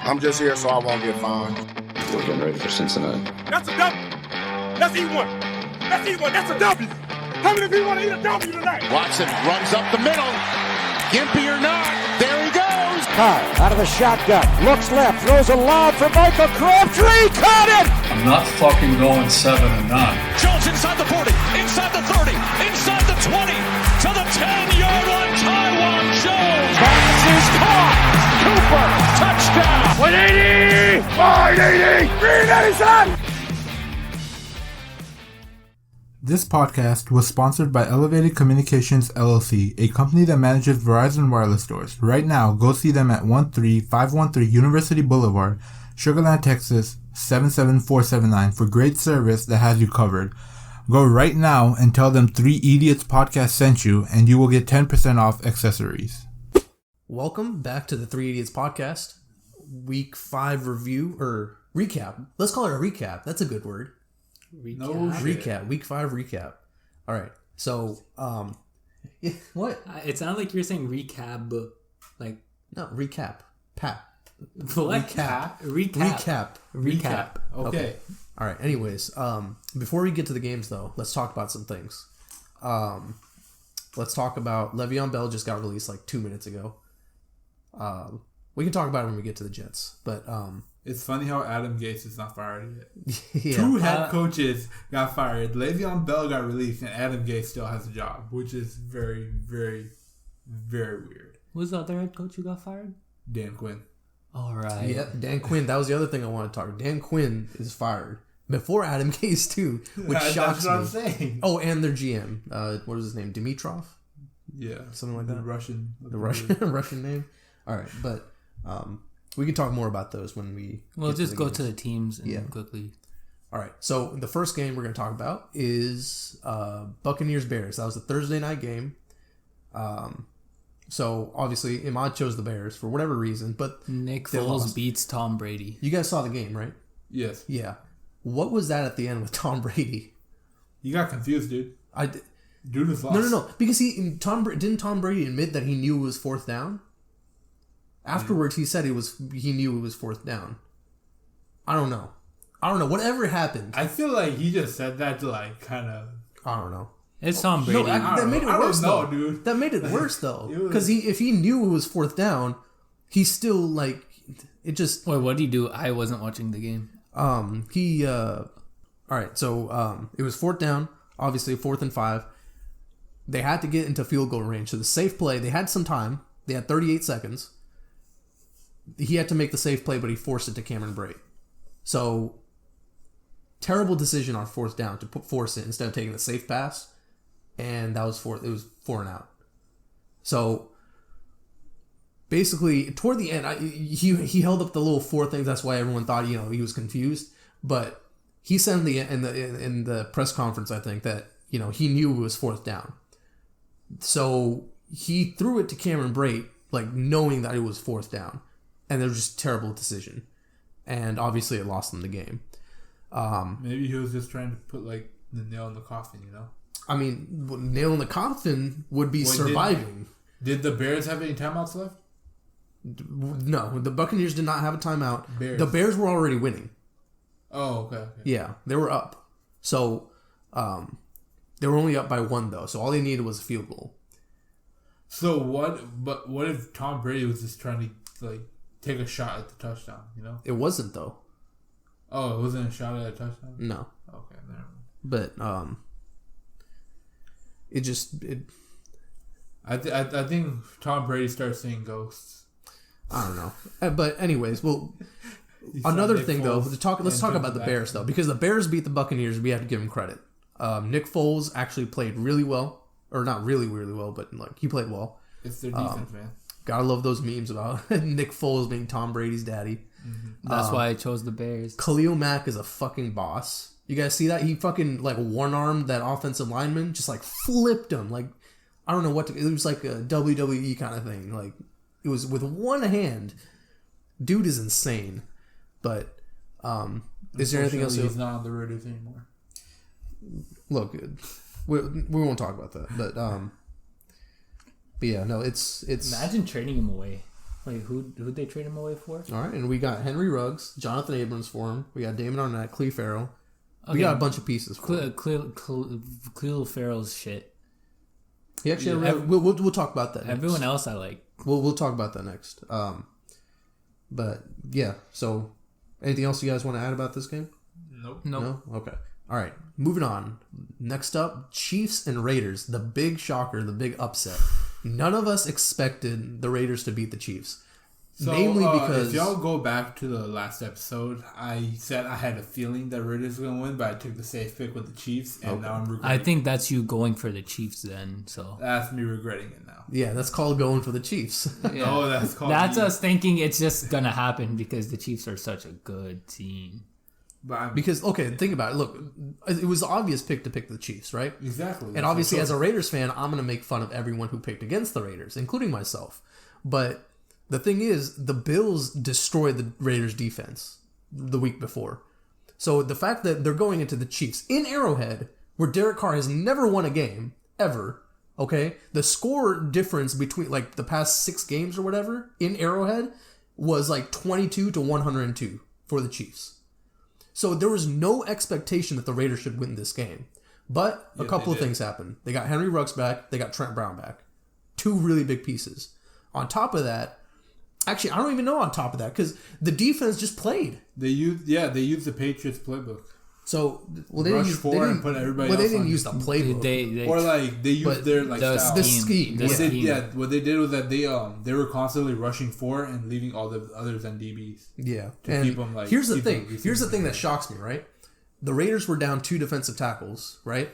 I'm just here so I won't get fined. We're getting ready for Cincinnati. That's a W. That's E1. That's E1. That's a W. How many people want to eat a W tonight? Watson runs up the middle. Gimpy or not, there he goes. Carr out of the shotgun. Looks left. Throws a lob for Michael Crabtree. Caught it! I'm not fucking going 7 and 9. Jones inside the 40, inside the 30, inside the 20, to the 10-yard line. Taiwan Jones. Pass is caught. Cooper, touchdown. 180! 180! 387! This podcast was sponsored by Elevated Communications LLC, a company that manages Verizon wireless stores. Right now, go see them at 13513 University Boulevard, Sugar Land, Texas 77479 for great service that has you covered. Go right now and tell them 3EDIOTS podcast sent you, and you will get 10% off accessories. Welcome back to the 3EDIOTS podcast, week 5 review, or recap. Let's call it a recap. That's a good word. Recap. Week 5 recap. All right. So, what? It sounded like you were saying recap, but like no recap. Pat. Recap. Okay. All right. Anyways, before we get to the games, though, let's talk about some things. Let's talk about Le'Veon Bell just got released like 2 minutes ago. We can talk about it when we get to the Jets, but it's funny how Adam Gase is not fired yet. Yeah. 2 head coaches got fired. Le'Veon Bell got released, and Adam Gase still has a job, which is very, very, very weird. Who's the other head coach who got fired? Dan Quinn. All right. Yeah, Dan Quinn. That was the other thing I wanted to talk about. Dan Quinn is fired before Adam Gase too, which shocks That's what me. I'm saying. Oh, and their GM. What is his name? Dimitrov? Yeah, something like that. The Russian name. All right, but we can talk more about those when we. We'll just go to the teams quickly. All right, so the first game we're going to talk about is Buccaneers Bears. That was a Thursday night game. So obviously Imad chose the Bears for whatever reason, but Nick Foles beats Tom Brady. You guys saw the game, right? Yes. Yeah. What was that at the end with Tom Brady? You got confused, dude. Dude was lost. No. Because didn't Tom Brady admit that he knew it was 4th down? Afterwards, he said he knew it was 4th down. I don't know. Whatever happened. I feel like he just said that to like kind of. I don't know. It's Tom Brady. No, that made it worse though, dude. That made it worse though, because if he knew it was 4th down, he still like it just. Wait, what did he do? I wasn't watching the game. All right, so it was 4th down. Obviously, 4th and 5. They had to get into field goal range. So the safe play, they had some time. They had 38 seconds. He had to make the safe play, but he forced it to Cameron Brate. So, terrible decision on 4th down to force it instead of taking the safe pass. And that was it was 4 and out. So, basically, toward the end, he held up the little 4 things. That's why everyone thought, he was confused. But he said in the press conference, I think, that, he knew it was 4th down. So, he threw it to Cameron Brate, like, knowing that it was 4th down. And it was just a terrible decision. And obviously it lost them the game. Maybe he was just trying to put like the nail in the coffin, I mean, nail in the coffin would be surviving. Did the Bears have any timeouts left? No, the Buccaneers did not have a timeout. The Bears were already winning. Oh, okay. Yeah, they were up. So, they were only up by 1 though. So all they needed was a field goal. So what if Tom Brady was just trying to like take a shot at the touchdown, It wasn't though. Oh, it wasn't a shot at a touchdown? No. Okay, never mind. But I think Tom Brady starts seeing ghosts. I don't know. But anyways, well, another thing though, let's talk about the Bears though, because the Bears beat the Buccaneers. We have to give them credit. Nick Foles actually played really well. Or not really, really well, but like he played well. It's their defense, man. Gotta love those memes about Nick Foles being Tom Brady's daddy. Mm-hmm. That's why I chose the Bears. Khalil Mack is a fucking boss. You guys see that? He fucking like one-armed that offensive lineman, just like flipped him. Like, I don't know what it was like a WWE kind of thing. Like, it was with one hand. Dude is insane. But, is there anything else? He's not on the Raiders anymore. Look, we won't talk about that. But yeah, no, it's imagine trading him away. Wait, who'd they trade him away for? All right, and we got Henry Ruggs, Jonathan Abrams for him. We got Damon Arnett, Cleve Farrell. We got a bunch of pieces for him. Cleve Farrell's shit. He actually, we'll talk about that. Everyone else I like. We'll talk about that next. But yeah, so anything else you guys want to add about this game? Nope. No? Okay. All right, moving on. Next up, Chiefs and Raiders. The big shocker, the big upset. None of us expected the Raiders to beat the Chiefs. So, mainly because... if y'all go back to the last episode, I said I had a feeling that Raiders were going to win, but I took the safe pick with the Chiefs, and now I'm regretting I think that's you going for the Chiefs then, so... That's me regretting it now. Yeah, that's called going for the Chiefs. Yeah. No, that's called... That's us thinking it's just going to happen because the Chiefs are such a good team. Because, okay, think about it. Look, it was the obvious pick to pick the Chiefs, right? Exactly. And obviously, as a Raiders fan, I'm going to make fun of everyone who picked against the Raiders, including myself. But the thing is, the Bills destroyed the Raiders' defense the week before. So the fact that they're going into the Chiefs in Arrowhead, where Derek Carr has never won a game, ever, okay? The score difference between, like, the past 6 games or whatever in Arrowhead was, like, 22 to 102 for the Chiefs. So there was no expectation that the Raiders should win this game. But a couple of things happened. They got Henry Ruggs back. They got Trent Brown back. 2 really big pieces. On top of that, actually, I don't even know on top of that because the defense just played. They used the Patriots playbook. So, well, they Rush didn't, forward and put everybody else they didn't on use the playbook. They used their like the style. The scheme. What they did was that they were constantly rushing forward and leaving all the others on DBs. Yeah, to keep them, like, here's the keep thing. them- Here's the thing that shocks me. Right, the Raiders were down 2 defensive tackles. Right,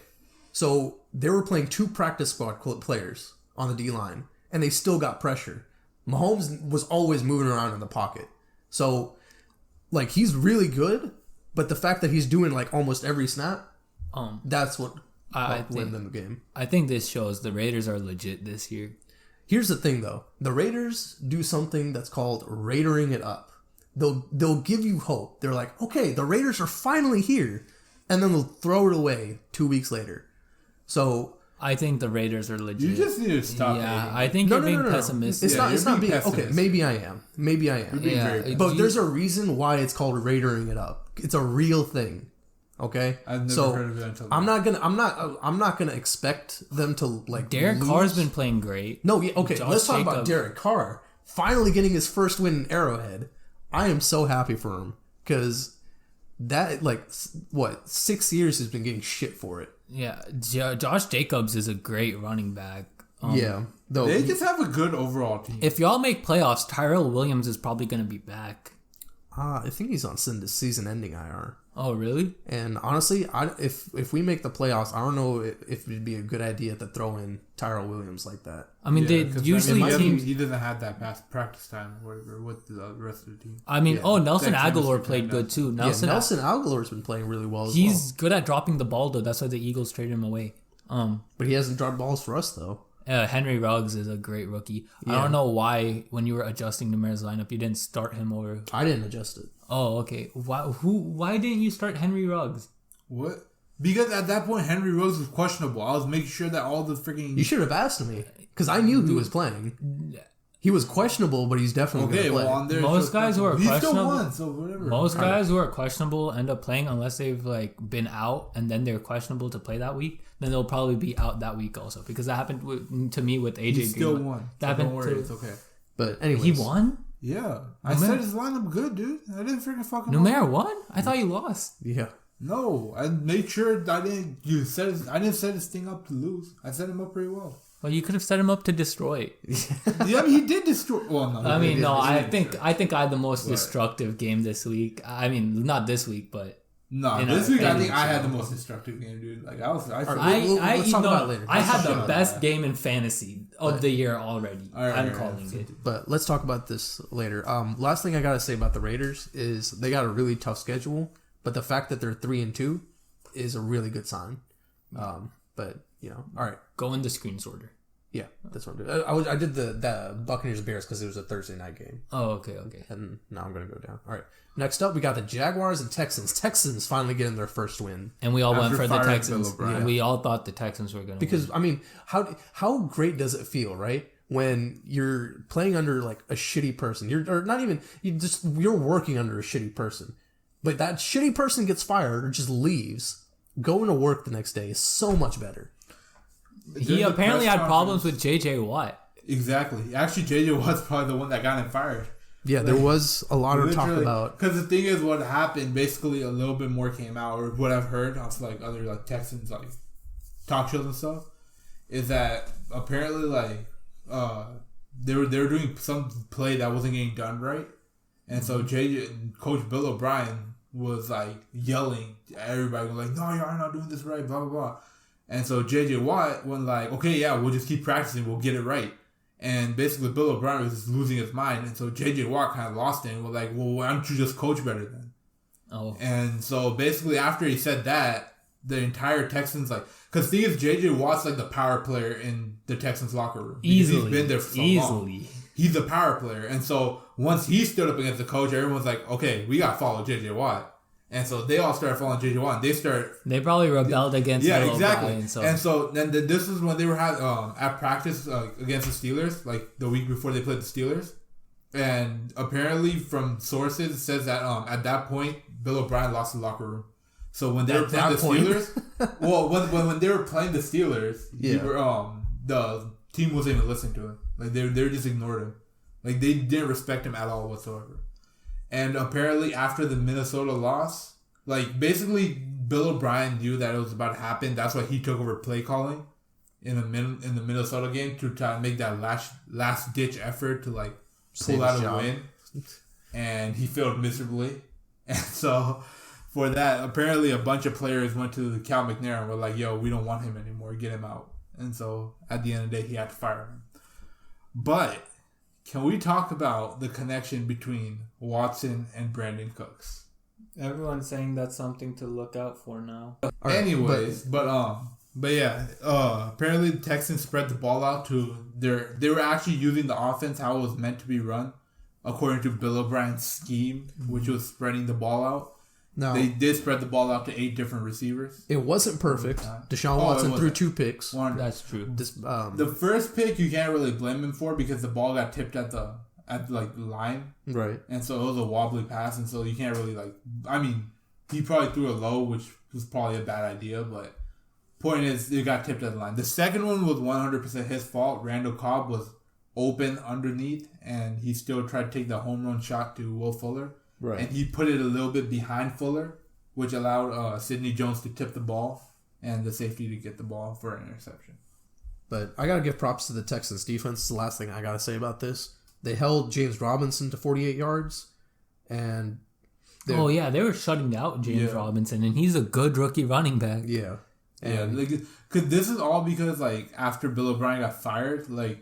so they were playing 2 practice squad players on the D line, and they still got pressure. Mahomes was always moving around in the pocket, so like he's really good. But the fact that he's doing like almost every snap, that's what win them the game. I think this shows the Raiders are legit this year. Here's the thing though. The Raiders do something that's called Raidering it up. They'll give you hope. They're like, okay, the Raiders are finally here. And then they'll throw it away 2 weeks later. So I think the Raiders are legit. You just need to stop. Yeah, I think you're being pessimistic. It's not being pessimistic. okay. Maybe I am. Yeah, But there's a reason why it's called Raidering it up. It's a real thing. Okay, I've never heard of it until I'm not gonna expect them to like. Derek lose. Carr's been playing great. No, yeah, okay. Josh Let's talk about Jacobs. Derek Carr finally getting his first win in Arrowhead. I am so happy for him because that 6 years he's been getting shit for it. Yeah, Josh Jacobs is a great running back. Yeah, though They just have a good overall team. If y'all make playoffs, Tyrell Williams is probably going to be back. I think he's on season-ending IR. Oh, really? And honestly, if we make the playoffs, I don't know if it'd be a good idea to throw in Tyrell Williams like that. I mean, they usually teams. He doesn't have that past practice time or whatever with the rest of the team. I mean, Nelson That Aguilar chemistry played good too. Nelson Aguilar's been playing really well. He's good at dropping the ball though. That's why the Eagles traded him away. But he hasn't dropped balls for us though. Henry Ruggs is a great rookie. Yeah. I don't know why when you were adjusting Numer's lineup, you didn't start him over. I didn't adjust it. Oh, okay. Why didn't you start Henry Ruggs? What? Because at that point, Henry Ruggs was questionable. I was making sure that all the freaking... You should have asked me, because I knew he was playing. He was questionable, but he's definitely going to play. Well, on there, most guys who are questionable... He still won, so whatever. Most guys who are questionable end up playing unless they've been out and then they're questionable to play that week. Then they'll probably be out that week also. Because that happened to me with AJ Green. He still won. That happened. Don't worry, it's okay. But anyways. He won? Yeah. I said his lineup good, dude. I didn't freaking fucking Numer won? I thought you lost. Yeah. No, I made sure I didn't set his thing up to lose. I set him up pretty well. Well, you could have set him up to destroy. Yeah, I mean, he did destroy. Well, no. I mean, no. I think I had the most destructive game this week. I mean, not this week, but no, this week I think I had the most destructive game, dude. Like let's talk about it later. I had the best game in fantasy of the year already. I'm calling it. But let's talk about this later. Last thing I gotta say about the Raiders is they got a really tough schedule, but the fact that they're 3-2 is a really good sign. But all right. Go in the screen sorter. Yeah, that's what I'm doing. I did the Buccaneers Bears because it was a Thursday night game. Oh, okay. And now I'm gonna go down. All right. Next up, we got the Jaguars and Texans. Texans finally getting their first win, and we all went for the Texans. Yeah. We all thought the Texans were gonna because win. I mean, how great does it feel, right? when you're playing under like a shitty person. You're working under a shitty person. But that shitty person gets fired or just leaves. Going to work the next day is so much better. He apparently had problems with JJ Watt. Exactly. Actually, JJ Watt's probably the one that got him fired. Yeah, there was a lot of talk about. Because the thing is, what happened, basically a little bit more came out, or what I've heard off like other like Texans like talk shows and stuff, is that apparently like they were doing some play that wasn't getting done right, and so Coach Bill O'Brien was like yelling at everybody, like, "No, you're not doing this right," blah blah blah. And so JJ Watt went like, "Okay, yeah, we'll just keep practicing, we'll get it right." And basically, Bill O'Brien was just losing his mind, and so JJ Watt kind of lost it. And was like, "Well, why don't you just coach better then?" Oh. And so basically, after he said that, the entire Texans like, because the thing is, JJ Watt's like the power player in the Texans locker room. Easily, he's been there for so long. He's the power player, and so once he stood up against the coach, everyone's like, "Okay, we gotta follow JJ Watt." And so they all started following JJ Watt. They probably rebelled against Bill exactly. O'Brien, so. And so then this is when they were at practice against the Steelers, like the week before they played the Steelers. And apparently, from sources, it says that at that point, Bill O'Brien lost the locker room. So when they were playing the Steelers, well, when they were playing the Steelers, the team wasn't even listening to him. Like they just ignored him. Like they didn't respect him at all whatsoever. And apparently, after the Minnesota loss, like basically Bill O'Brien knew that it was about to happen. That's why he took over play calling in the Minnesota game to try to make that last ditch effort to like pull out a win. And he failed miserably. And so for that, apparently a bunch of players went to Cal McNair and were like, "Yo, we don't want him anymore. Get him out." And so at the end of the day, he had to fire him. But can we talk about the connection between Watson and Brandon Cooks? Everyone's saying that's something to look out for now. Anyways, but yeah, apparently the Texans spread the ball out to they were actually using the offense how it was meant to be run, according to Bill O'Brien's scheme, which was spreading the ball out. No, they did spread the ball out to 8 different receivers. It wasn't perfect. Deshaun Watson threw 2 picks. That's true. The first pick you can't really blame him for because the ball got tipped at the line, right? And so it was a wobbly pass, and so you can't really he probably threw it low, which was probably a bad idea. But point is, it got tipped at the line. The second one was 100% his fault. Randall Cobb was open underneath, and he still tried to take the home run shot to Will Fuller. Right. And he put it a little bit behind Fuller, which allowed Sidney Jones to tip the ball and the safety to get the ball for an interception. But I got to give props to the Texans defense. It's the last thing I got to say about this. They held James Robinson to 48 yards. And they were shutting out James Robinson, and he's a good rookie running back. Yeah. Because this is all because, like, after Bill O'Brien got fired, like,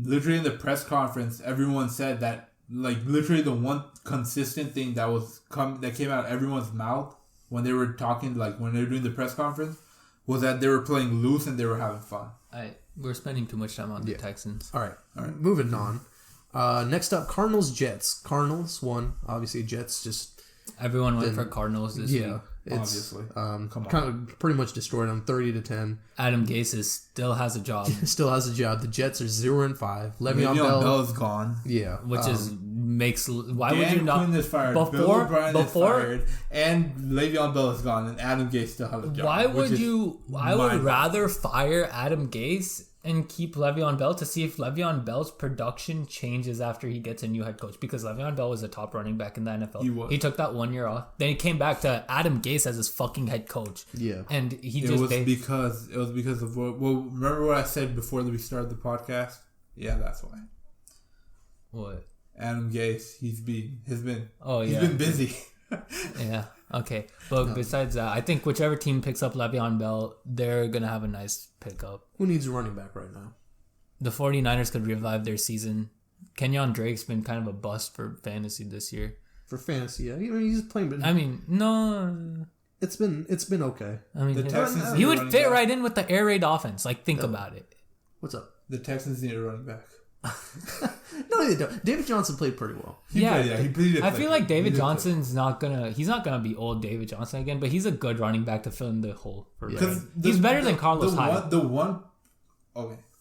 literally in the press conference, everyone said that, like, literally the one consistent thing that came out of everyone's mouth when they were talking, like, when they were doing the press conference, was that they were playing loose and they were having fun. We're spending too much time on the Texans. All right. Moving on. Next up, Cardinals-Jets. Cardinals won. Obviously, Jets just... Everyone went for Cardinals this week. Obviously. Kind of pretty much destroyed them, 30-10. Adam Gase still has a job. The Jets are 0-5. Le'Veon Bell is gone. Yeah, which makes. Why Dan would you not? Quinn is fired. Bill O'Brien is fired, and Le'Veon Bell is gone, and Adam Gase still has a job. Why would you? I would rather fire Adam Gase and keep Le'Veon Bell to see if Le'Veon Bell's production changes after he gets a new head coach, because Le'Veon Bell was a top running back in the NFL. He took that 1 year off. Then he came back to Adam Gase as his fucking head coach. Yeah. And it was because of remember what I said before we started the podcast? Yeah, that's why. What? Adam Gase, he's been busy. Yeah. Okay. But besides that, I think whichever team picks up Le'Veon Bell, they're going to have a nice pickup. Who needs a running back right now? The 49ers could revive their season. Kenyon Drake's been kind of a bust for fantasy this year. For fantasy, yeah. He's playing... But no... It's been okay. The Texans he would fit right in with the air raid offense. Like, think about it. What's up? The Texans need a running back. No, they don't. David Johnson played pretty well. I feel like David Johnson's not gonna be old David Johnson again, but he's a good running back to fill in the hole. He's better than Carlos Hyde.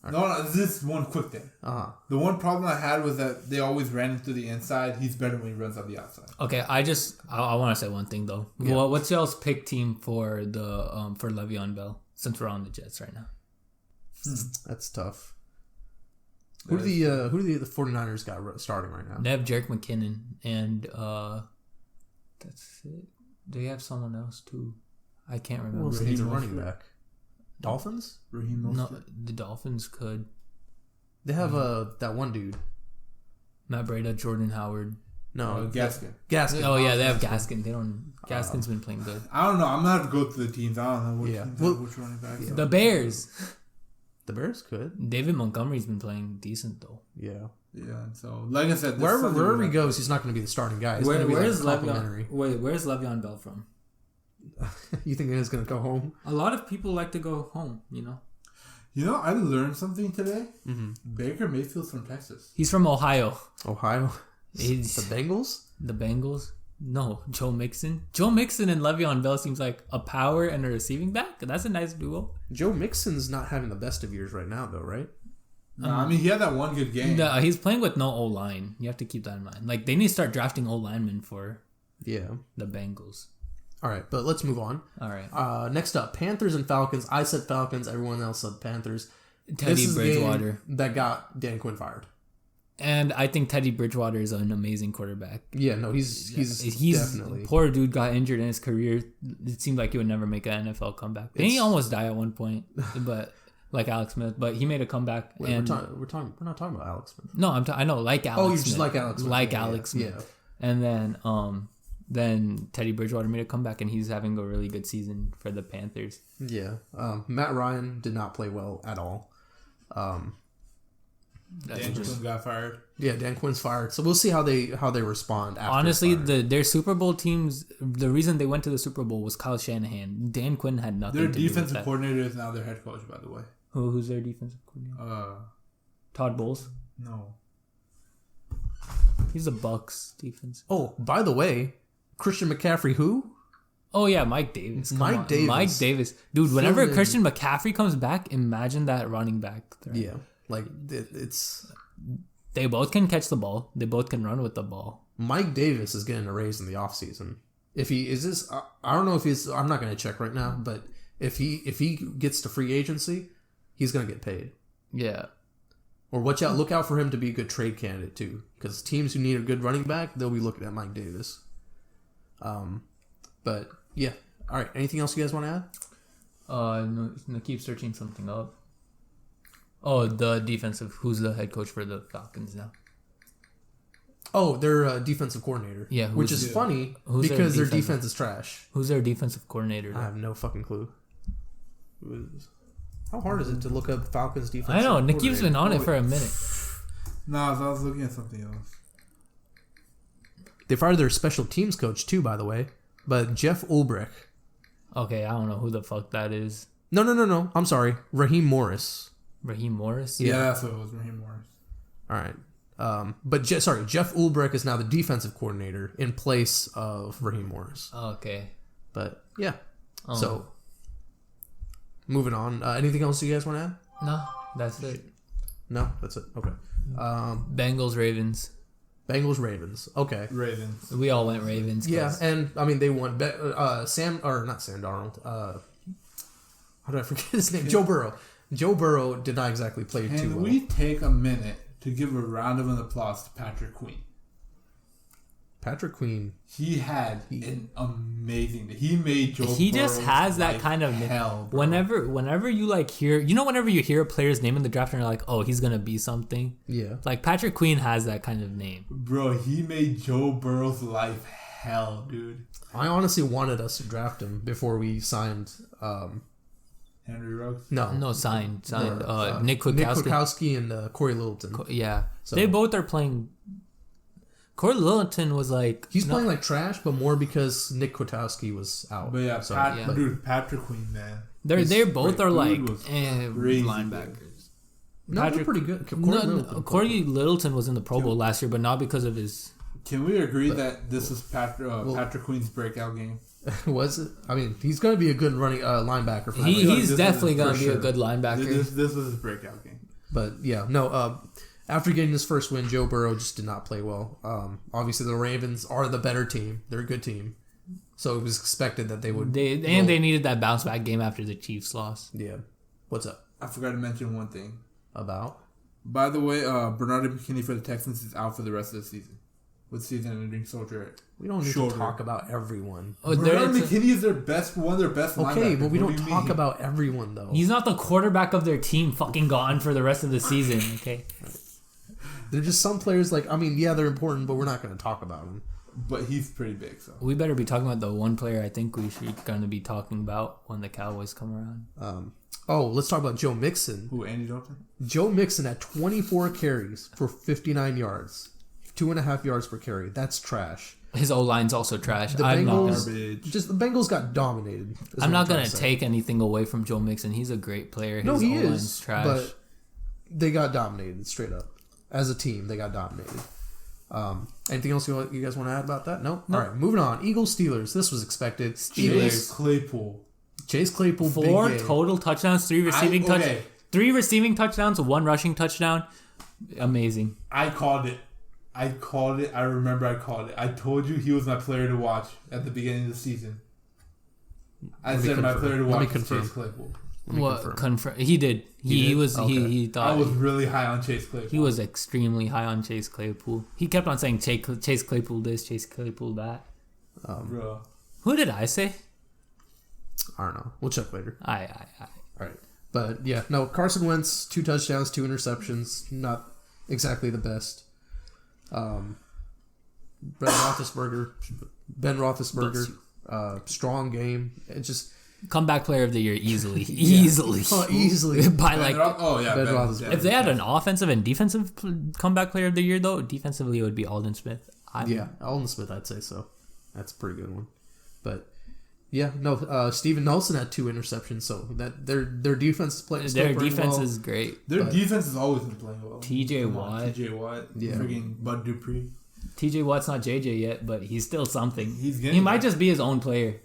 Right. No, this is one quick thing. The one problem I had was that they always ran into the inside. He's better when he runs on the outside. Okay, I want to say one thing though. Yeah. What's y'all's pick team for the for Le'Veon Bell since we're on the Jets right now? That's tough. Who do the 49ers got starting right now? They have Jerick McKinnon and that's it. They have someone else too. I can't remember. Who needs a running back? Dolphins? No, the Dolphins could. They have that one dude. Matt Breida, Jordan Howard. No, Gaskin. Oh yeah, they have Gaskin. They don't. Gaskin's been playing good. I don't know. I'm gonna have to go through the teams. I don't know which running backs. The Bears. The Bears could. David Montgomery's been playing decent though. Yeah. Yeah. So like I said, wherever he goes, he's not going to be the starting guy. Where's Le'Veon Bell from? You think he's going to go home? A lot of people like to go home, you know. You know, I learned something today. Mm-hmm. Baker Mayfield's from Texas. He's from Ohio. He's the Bengals? The Bengals? No, Joe Mixon. Joe Mixon and Le'Veon Bell seems like a power and a receiving back. That's a nice duo. Joe Mixon's not having the best of years right now, though, right? No, I mean, he had that one good game. No, he's playing with no O-line. You have to keep that in mind. Like, they need to start drafting O-linemen for the Bengals. All right, but let's move on. All right. Next up, Panthers and Falcons. I said Falcons. Everyone else said Panthers. Teddy Bridgewater. That got Dan Quinn fired. And I think Teddy Bridgewater is an amazing quarterback. Yeah, no, he's definitely. Poor dude got injured in his career. It seemed like he would never make an NFL comeback. Didn't he almost die at one point? But like Alex Smith, but he made a comeback. Wait, we're not talking about Alex Smith. No, I know, like Alex. Oh, you're Smith, just like Alex Smith. Like Alex Smith. Yeah. And then Teddy Bridgewater made a comeback, and he's having a really good season for the Panthers. Yeah. Matt Ryan did not play well at all. Dan Quinn got fired. Yeah, Dan Quinn's fired. So we'll see how they respond after. Honestly, their Super Bowl teams, the reason they went to the Super Bowl was Kyle Shanahan. Dan Quinn had nothing to do with that. Their defensive coordinator is now their head coach, by the way. Who's their defensive coordinator? Todd Bowles? No. He's the Bucks defense. Oh, by the way, Christian McCaffrey who? Oh yeah, Mike Davis. Mike Davis. Dude, whenever Christian McCaffrey comes back, imagine that running back there. Yeah. Like, it's... They both can catch the ball. They both can run with the ball. Mike Davis is getting a raise in the offseason. If he... Is this... I don't know if he's... I'm not going to check right now, but if he gets to free agency, he's going to get paid. Yeah. Or look out for him to be a good trade candidate, too. Because teams who need a good running back, they'll be looking at Mike Davis. But, yeah. All right. Anything else you guys want to add? No, keep searching something up. Oh, the defensive. Who's the head coach for the Falcons now? Oh, their defensive coordinator. Yeah. Which is funny because their defense is trash. Who's their defensive coordinator? I have no fucking clue. How hard is it to look up Falcons defense? I know. Nikki's been on it for a minute. Nah, I was looking at something else. They fired their special teams coach too, by the way. But Jeff Ulbrich. Okay, I don't know who the fuck that is. No. I'm sorry. Raheem Morris. Raheem Morris? Yeah, that's what it was. Raheem Morris. All right. But Jeff Ulbrich is now the defensive coordinator in place of Raheem Morris. Okay. But yeah. So moving on. Anything else you guys want to add? No, that's it. No, that's it. Okay. Bengals Ravens. Okay. Ravens. We all went Ravens. Yeah, and I mean they won. Not Sam Darnold. How did I forget his name? Joe Burrow. Joe Burrow did not exactly play too well. Can we take a minute to give a round of applause to Patrick Queen? Patrick Queen. He had an amazing day. He made Joe He Burrow just has that kind of hell, bro. Whenever you hear, whenever you hear a player's name in the draft and you're like, oh, he's going to be something. Yeah. Like Patrick Queen has that kind of name. Bro, he made Joe Burrow's life hell, dude. I honestly wanted us to draft him before we signed... Henry Ruggs? No, signed. Nick Kwiatkowski. Nick Kwiatkowski and Corey Littleton. Yeah. So, they both are playing... Corey Littleton was He's playing like trash, but more because Nick Kwiatkowski was out. But yeah, dude, Patrick Queen, man. They both are linebackers. No, they're pretty good. Corey Littleton was in the Pro Bowl last year, but not because of his... Can we agree that this was Patrick Queen's breakout game? Was it? I mean, he's going to be a good running linebacker. He's definitely going to be a good linebacker. This was his breakout game. But yeah, no. After getting this first win, Joe Burrow just did not play well. Obviously, the Ravens are the better team. They're a good team, so it was expected that they would. They needed that bounce back game after the Chiefs loss. Yeah. What's up? I forgot to mention one thing. About? By the way, Bernard McKinney for the Texans is out for the rest of the season. With season-ending shoulder. We don't need to talk about everyone. Bernard McKinney is one of their best linebackers. Okay, but we don't talk about everyone, though. He's not the quarterback of their team fucking gone for the rest of the season, okay? There's just some players they're important, but we're not going to talk about them. But he's pretty big, so. We better be talking about the one player I think we should going to be talking about when the Cowboys come around. Let's talk about Joe Mixon. Who, Andy Dalton? Joe Mixon had 24 carries for 59 yards. 2.5 yards per carry. That's trash. His O-line's also trash. The Bengals got dominated. I'm not going to take anything away from Joe Mixon. He's a great player. His he O-line's is. trash. But they got dominated, straight up. As a team, they got dominated. Anything else you guys want to add about that? No? All right, moving on. Eagles, Steelers. This was expected. Chase Claypool. 4 total touchdowns, 3 receiving touchdowns. 3 receiving touchdowns, 1 rushing touchdown. Amazing. I called it. I remember I called it. I told you he was my player to watch at the beginning of the season. I said my player to watch was Chase Claypool. What confirm? He did. He was. Okay. He thought. I was really high on Chase Claypool. He was extremely high on Chase Claypool. He kept on saying Chase Claypool this, Chase Claypool that. Bro. Who did I say? I don't know. We'll check later. All right. But yeah, no. Carson Wentz, 2 touchdowns, 2 interceptions. Not exactly the best. Ben Roethlisberger. Strong game. It just. Comeback player of the year easily. Easily. By Ben Roethlisberger. If they had an offensive and defensive comeback player of the year, though, defensively it would be Aldon Smith. Aldon Smith, I'd say so. That's a pretty good one. But yeah, no. Steven Nelson had 2 interceptions, so that their defense is playing. Their defense is great. Their defense has always been playing well. TJ Watt, yeah. Freaking Bud Dupree. TJ Watt's not JJ yet, but he's still something. He might just be his own player.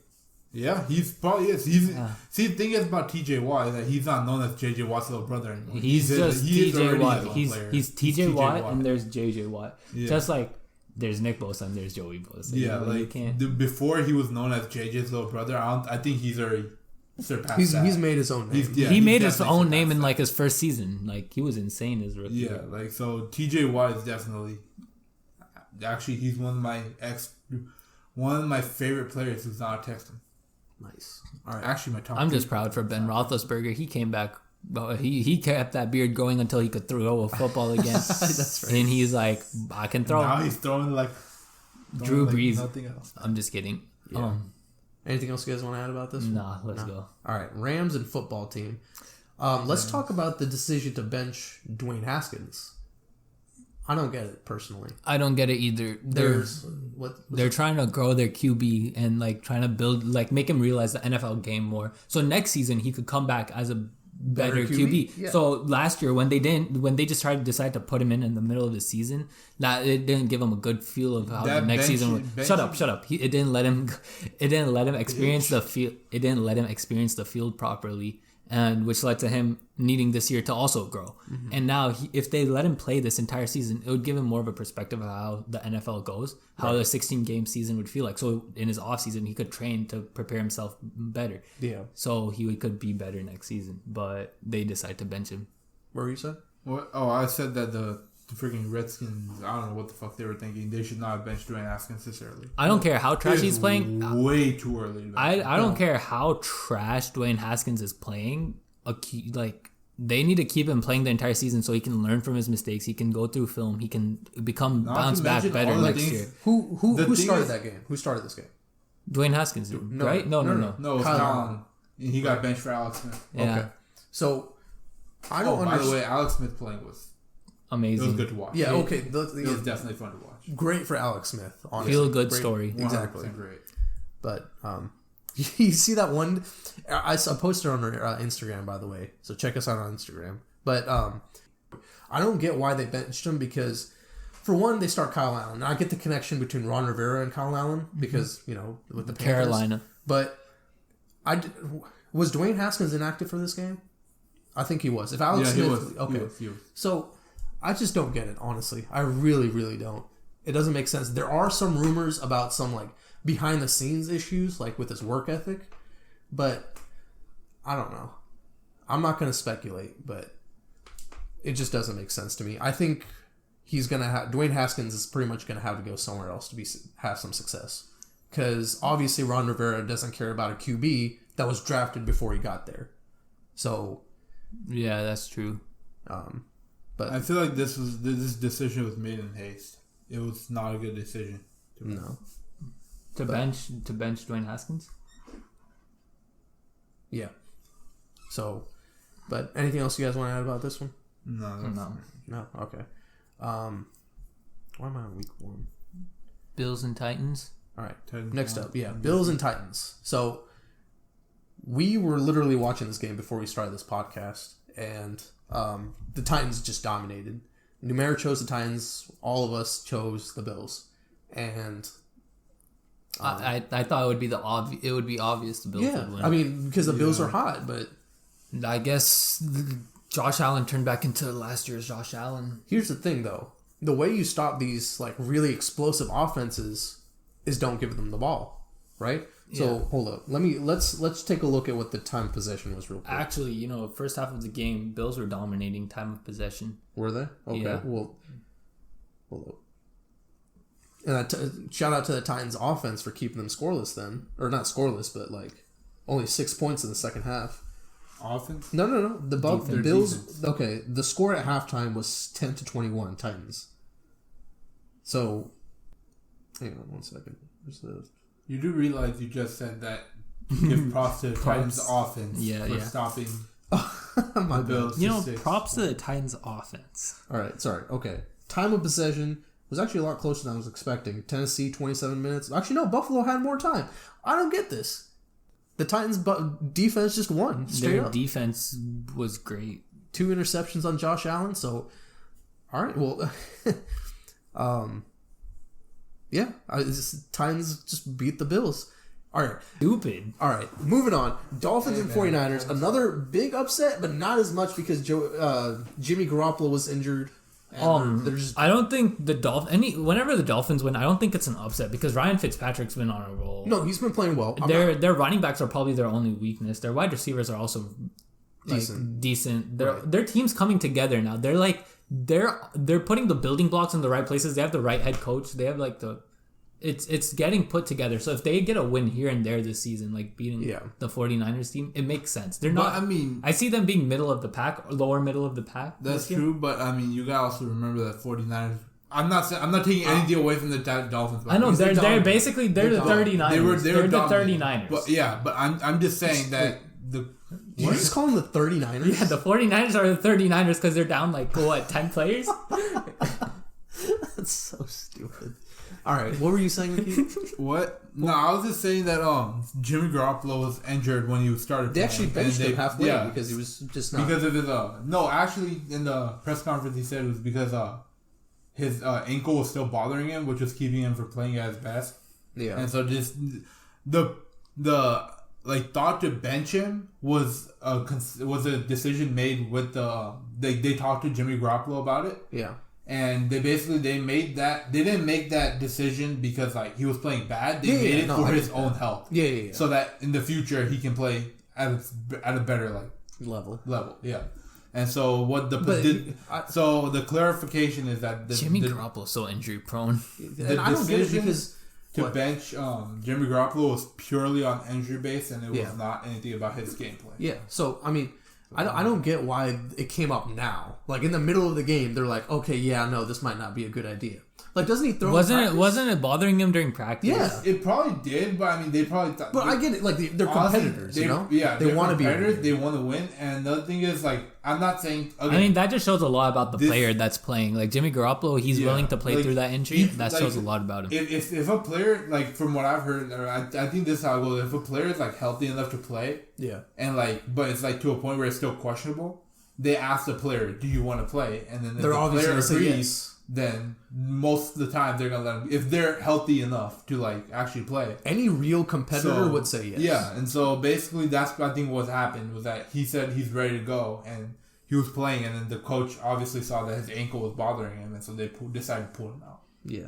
Yeah, he's probably is. See, the thing is about TJ Watt is that he's not known as JJ Watt's little brother anymore. He's just TJ Watt. He's TJ Watt and there's JJ Watt. Yeah. Just like there's Nick Bosa and there's Joey Bosa. Yeah, before he was known as JJ's little brother, I think he's already surpassed that. He's made his own name. He made his own name in like his first season. Like he was insane as rookie. Yeah, so TJ Watt is definitely. Actually, he's one of my favorite players who's not a Texan. Nice. All right. Actually, I'm just proud for Ben Roethlisberger. He came back. He kept that beard going until he could throw a football again. That's right. And he's like, I can throw. Now he's throwing like Drew Brees. Nothing else. I'm just kidding. Yeah. Anything else you guys want to add about this? Nah, let's go. All right, Rams and football team. Let's talk about the decision to bench Dwayne Haskins. I don't get it personally. I don't get it either. They're trying to grow their QB and like trying to build, like make him realize the NFL game more. So next season he could come back as a better QB. Yeah. So last year when they just tried to decide to put him in the middle of the season, that it didn't give him a good feel of how the next season would. Shut up. It didn't let him experience the field. It didn't let him experience the field properly. And which led to him needing this year to also grow. Mm-hmm. And now, if they let him play this entire season, it would give him more of a perspective of how the NFL goes, how the 16-game season would feel like. So in his offseason, he could train to prepare himself better. Yeah. So he could be better next season. But they decide to bench him. What were you saying? What? Oh, I said that the freaking Redskins, I don't know what the fuck they were thinking. They should not have benched Dwayne Haskins this early. I don't care how trash he's playing. Way too early. I don't care how trash Dwayne Haskins is playing. They need to keep him playing the entire season so he can learn from his mistakes. He can go through film. He can bounce back better next year. Who started that game? Who started this game? Dwayne Haskins, right? No. No, it was Allen. He got benched for Alex Smith. Yeah. Okay. So I don't understand. By the way, Alex Smith playing was amazing. It was good to watch. Yeah, okay. It was definitely fun to watch. Great for Alex Smith. Honestly. Feel good story. Exactly. Great. But you see that one? I posted on our Instagram, by the way. So check us out on Instagram. But I don't get why they benched him because, for one, they start Kyle Allen. And I get the connection between Ron Rivera and Kyle Allen because with the Panthers. Carolina. But was Dwayne Haskins inactive for this game? I think he was. If Alex Smith... was. Okay. He was. So, I just don't get it, honestly. I really, really don't. It doesn't make sense. There are some rumors about some, like, behind-the-scenes issues, like, with his work ethic. But, I don't know. I'm not going to speculate, but it just doesn't make sense to me. I think he's going to have... Dwayne Haskins is pretty much going to have to go somewhere else to have some success. Because, obviously, Ron Rivera doesn't care about a QB that was drafted before he got there. So... Yeah, that's true. But I feel like this decision was made in haste. It was not a good decision. No. To bench Dwayne Haskins? Yeah. So, but anything else you guys want to add about this one? No. Okay. Why am I on week 1? Bills and Titans. All right. Next up, Bills and Titans. So, we were literally watching this game before we started this podcast, and the Titans just dominated. Numero chose the Titans. All of us chose the Bills, and I thought it would be obvious the Bills would win. I mean, because the Bills are hot, but I guess Josh Allen turned back into last year's Josh Allen. Here's the thing, though: the way you stop these like really explosive offenses is don't give them the ball, right? So hold up, let's take a look at what the time of possession was real quick. Actually, first half of the game, Bills were dominating time of possession. Were they? Okay. Yeah. Well, hold up. And shout out to the Titans offense for keeping them scoreless then, or not scoreless, but like only 6 points in the second half. Offense? No. The Bills. Defense. Okay, the score at halftime was 10-21 Titans. So, hang on 1 second. Where's the? You do realize you just said that you give props to the Titans offense for stopping my the Bills. Props to the Titans offense. All right, sorry. Okay. Time of possession was actually a lot closer than I was expecting. Tennessee, 27 minutes. Actually, no, Buffalo had more time. I don't get this. The Titans' defense just won. Their defense was great. 2 interceptions on Josh Allen. So, all right, well... Yeah, Titans just beat the Bills. All right. Stupid. All right, moving on. Dolphins and 49ers. Another big upset, but not as much because Jimmy Garoppolo was injured. I don't think the whenever the Dolphins win, I don't think it's an upset because Ryan Fitzpatrick's been on a roll. No, he's been playing well. Their running backs are probably their only weakness. Their wide receivers are also decent. Their team's coming together now. They're like they're putting the building blocks in the right places. They have the right head coach. They have like it's getting put together. So if they get a win here and there this season, like beating the 49ers team, it makes sense. They're not. I see them being middle of the pack, lower middle of the pack. That's true, but you gotta also remember that 49ers. I'm not taking anything away from the Dolphins. I know they're the 39ers. They're the 39ers. But I'm just saying that Did you just call them the 39ers? Yeah, the 49ers are the 39ers because they're down 10 players? That's so stupid. All right, what were you saying, Keith? What? No, I was just saying that Jimmy Garoppolo was injured when he started. They actually benched him halfway because he was just not. Because of his no, actually in the press conference he said it was because his ankle was still bothering him, which was keeping him from playing at his best. Yeah, and so just the thought to bench him was a decision made with they talked to Jimmy Garoppolo about it. Yeah. And they didn't make that decision because he was playing bad. They made it for his own health. Yeah. So that in the future he can play at a better level. Yeah. And so so the clarification is that Jimmy Garoppolo is so injury prone. And I don't get it because to bench Jimmy Garoppolo was purely on injury base, and it was not anything about his gameplay. Yeah. So I don't get why it came up now. In the middle of the game, they're like, okay, no, this might not be a good idea. Doesn't he throw? Wasn't it bothering him during practice? Yeah, it probably did. But they probably thought. But I get it. They're competitors. Yeah, they want to be. They want to win. And the other thing is, I'm not saying. Okay, that just shows a lot about the player that's playing. Jimmy Garoppolo, he's willing to play through that injury. That shows a lot about him. If a player, from what I've heard, or I think this is how it goes. If a player is healthy enough to play, and but it's to a point where it's still questionable. They ask the player, "Do you want to play?" And then they're obviously going to say yes. then most of the time they're gonna let him, if they're healthy enough to like actually play. Any real competitor would say yes. Yeah, and so basically that's I think what happened was that he said he's ready to go and he was playing, and then the coach obviously saw that his ankle was bothering him, and so they decided to pull him out. Yeah.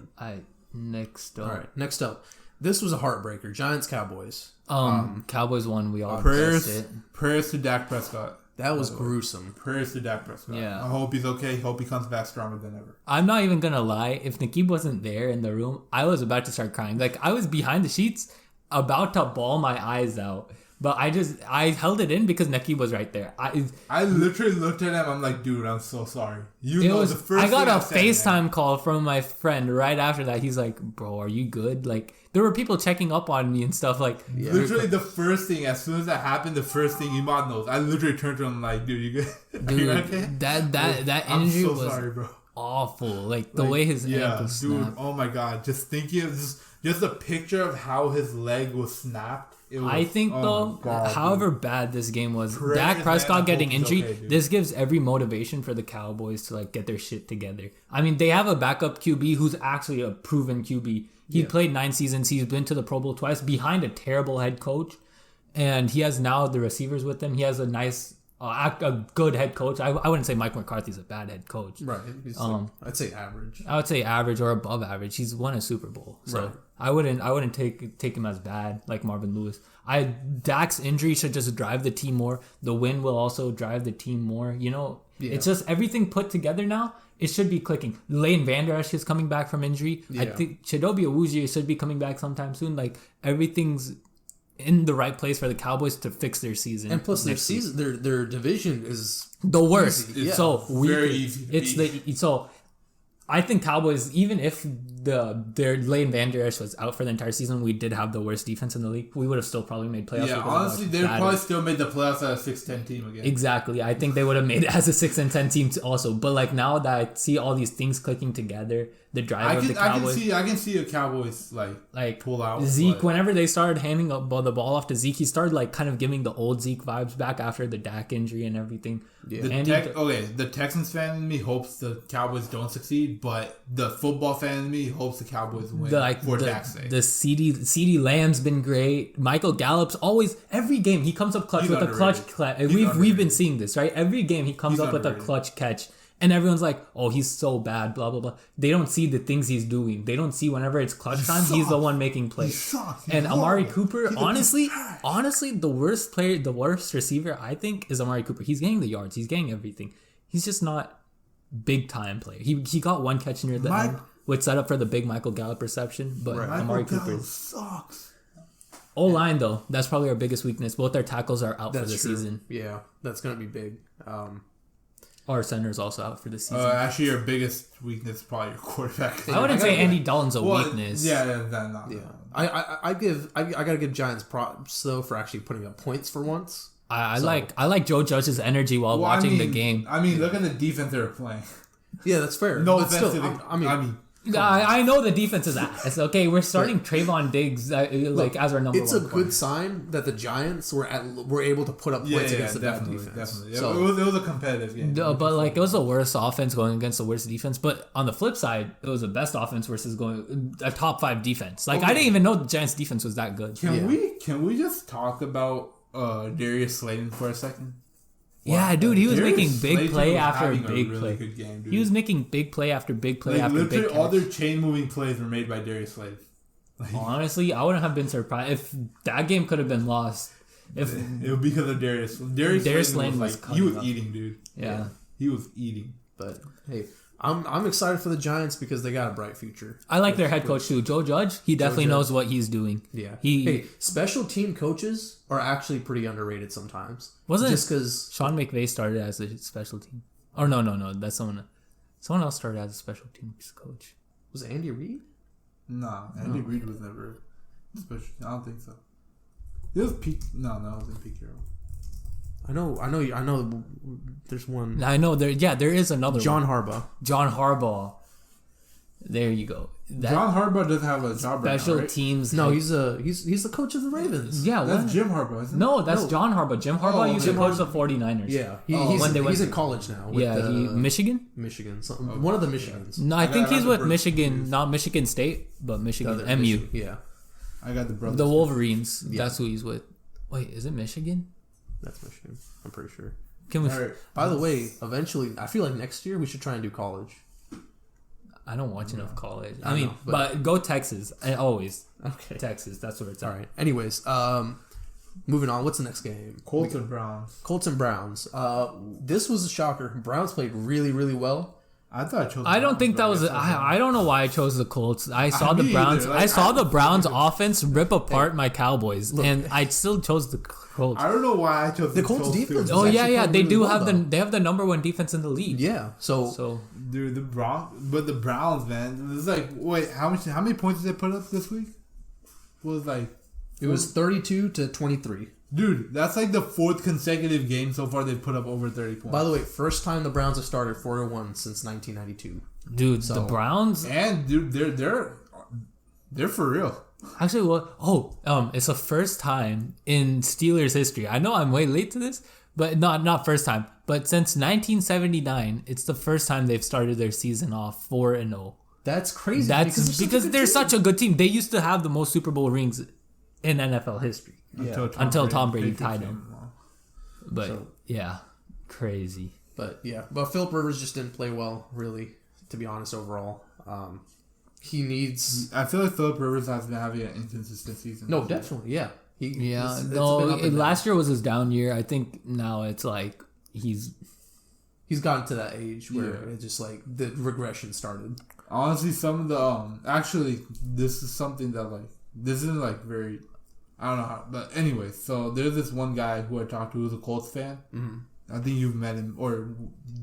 Next up. All right. Next up, this was a heartbreaker. Giants Cowboys. Cowboys won. We all prayers to Dak Prescott. That was gruesome. Prayers to Dak Prescott. Yeah. I hope he's okay. Hope he comes back stronger than ever. I'm not even gonna lie. If Nakeem wasn't there in the room, I was about to start crying. Like, I was behind the sheets, about to bawl my eyes out. But I held it in because Nakeem was right there. I literally looked at him. I'm like, dude, I'm so sorry. I got a FaceTime call from my friend right after that. He's like, bro, are you good? Like, there were people checking up on me and stuff. Like, literally the first thing, as soon as that happened, the first thing Imad knows, I literally turned to him like, dude, you good? Dude, you okay? that injury was sorry, bro. Awful. Like, the way his ankle snapped. Dude, oh my god. Just thinking of just a picture of how his leg was snapped. I think however bad this game was, Dak Prescott getting injured, this gives every motivation for the Cowboys to like get their shit together. I mean, they have a backup QB who's actually a proven QB. He played 9 seasons. He's been to the Pro Bowl twice behind a terrible head coach, and he has now the receivers with him. He has a nice, a good head coach. I wouldn't say Mike McCarthy's a bad head coach. Right. I'd say average. I would say average or above average. He's won a Super Bowl, so. Right. I wouldn't take him as bad like Marvin Lewis. Dak's injury should just drive the team more. The win will also drive the team more. You know, It's just everything put together now. It should be clicking. Lane Vander Esch is coming back from injury. Yeah. I think Chidobe Awuzie should be coming back sometime soon. Like, everything's in the right place for the Cowboys to fix their season. And plus, their division is the worst. Easy. So very easy. So I think Cowboys, even if their Lane Vander Esch was out for the entire season, we did have the worst defense in the league. We would have still probably made playoffs. Yeah, honestly, they'd probably still made the playoffs as a 6-10 team again. Exactly. I think they would have made it as a 6-10 team also. But like, now that I see all these things clicking together, the drive of the Cowboys. I can see a Cowboys like pull out. Zeke, whenever they started handing the ball off to Zeke, he started like kind of giving the old Zeke vibes back after the Dak injury and everything. Yeah. The Texans fan in me hopes the Cowboys don't succeed, but the football fan in me hopes the Cowboys win for Dak's sake. The CD Lamb's been great. Michael Gallup's always, every game he comes up clutch with a clutch. We've been seeing this, right? Every game he comes up with a clutch catch. And everyone's like, oh, he's so bad, blah, blah, blah. They don't see the things he's doing. They don't see whenever it's clutch time, he's the one making plays. And Amari Cooper, honestly, the worst receiver, I think, is Amari Cooper. He's getting the yards. He's getting everything. He's just not big time player. He got one catch near the end, which set up for the big Michael Gallup reception. But Amari Cooper sucks. O-line, though, that's probably our biggest weakness. Both our tackles are out for the season. Yeah, that's going to be big. Our center is also out for the season. Actually, your biggest weakness is probably your quarterback. I wouldn't say Andy Dalton's a weakness. I gotta give Giants props though for actually putting up points for once. I like Joe Judge's energy while watching the game. I mean, look at the defense they were playing. Yeah, that's fair. No offense to them. I know the defense is ass. Okay, we're starting Trayvon Diggs as our number one. It's a good sign that the Giants were able to put up points against the bad defense. Definitely. So, it was a competitive game. But like, it was the worst offense going against the worst defense. But on the flip side, it was the best offense versus going a top 5 defense. Like, I didn't even know the Giants defense was that good. Can we just talk about Darius Slayton for a second? Yeah, dude, he was making big play after big play. He was making big play after big play after big play. Literally, all their chain-moving plays were made by Darius Slayton. Honestly, I wouldn't have been surprised if that game could have been lost. It would be because of Darius. Darius Slayton was he was eating, dude. Yeah, he was eating. But hey, I'm excited for the Giants because they got a bright future. I like their head coach too, Joe Judge. He definitely knows what he's doing. Yeah. Special team coaches are actually pretty underrated sometimes. Wasn't just because Sean McVay started as a special team? Or no, that's someone else started as a special teams coach. Was it Andy Reid? No, Andy Reid was never special. I don't think so. It was Pete. No, it wasn't Pete Carroll. I know. There's one. I know there. Yeah, there is another. John one. Harbaugh. John Harbaugh. There you go. John Harbaugh doesn't have a job right now, Special right? teams. No, he's the coach of the Ravens. Yeah, That's Jim Harbaugh, isn't it? No, that's John Harbaugh. Jim Harbaugh used to coach the 49ers. Yeah, he's in college now. With Michigan? Michigan, one of the Michigans. No, I think he's with Michigan, not Michigan State, but Michigan, MU. Yeah. I got the brother. The Wolverines. Yeah. That's who he's with. Wait, is it Michigan? That's Michigan. I'm pretty sure. Can we? Right. By the way, eventually, I feel like next year we should try and do college. I don't watch enough college. I mean, but go Texas. Always. Okay. Texas. That's where it's at. All right. Anyways, moving on. What's the next game? Colts and Browns. Colts and Browns. This was a shocker. Browns played really, really well. I don't think that was. I don't know why I chose the Colts. I saw the Browns. I saw the Browns offense rip apart my Cowboys, and I still chose the Colts. I don't know why I chose the Colts defense. Oh yeah. They do have they have the number one defense in the league. Yeah. So dude, the Browns, man. It's like, wait, how many points did they put up this week? It was 32-23. Dude, that's like the fourth consecutive game so far they've put up over 30 points. By the way, first time the Browns have started 4-1 since 1992. Dude, the Browns, and dude, they're for real. Actually, it's the first time in Steelers history. I know I'm way late to this, but not first time. But since 1979, it's the first time they've started their season off 4-0. That's crazy. That's because they're such a good team. They used to have the most Super Bowl rings in NFL history. Yeah. Until Tom Brady tied him. But crazy. But Philip Rivers just didn't play well, really, to be honest, overall. He needs... I feel like Philip Rivers has been having an inconsistent season. No, definitely, yeah. Last year was his down year. I think now it's like he's gotten to that age where it's just like the regression started. Honestly, some of the actually, this is something that this isn't very, I don't know how, but anyway. So there's this one guy who I talked to who's a Colts fan. Mm-hmm. I think you've met him, or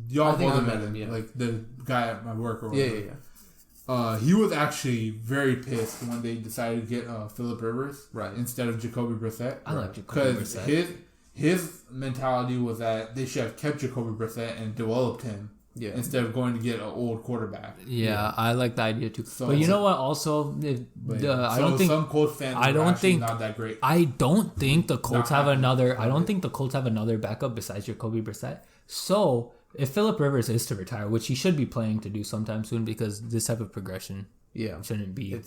y'all both met him. Yeah. Like the guy at my work or whatever. Yeah. He was actually very pissed when they decided to get Philip Rivers instead of Jacoby Brissett. I like Jacoby Brissett. Because his mentality was that they should have kept Jacoby Brissett and developed him instead of going to get an old quarterback. Yeah, I like the idea too. So, but you know what? Also, I don't think some Colts fans are not that great. I don't think the Colts have another. I don't think the Colts have another backup besides Jacoby Brissett. So if Philip Rivers is to retire, which he should be planning to do sometime soon, because this type of progression shouldn't be.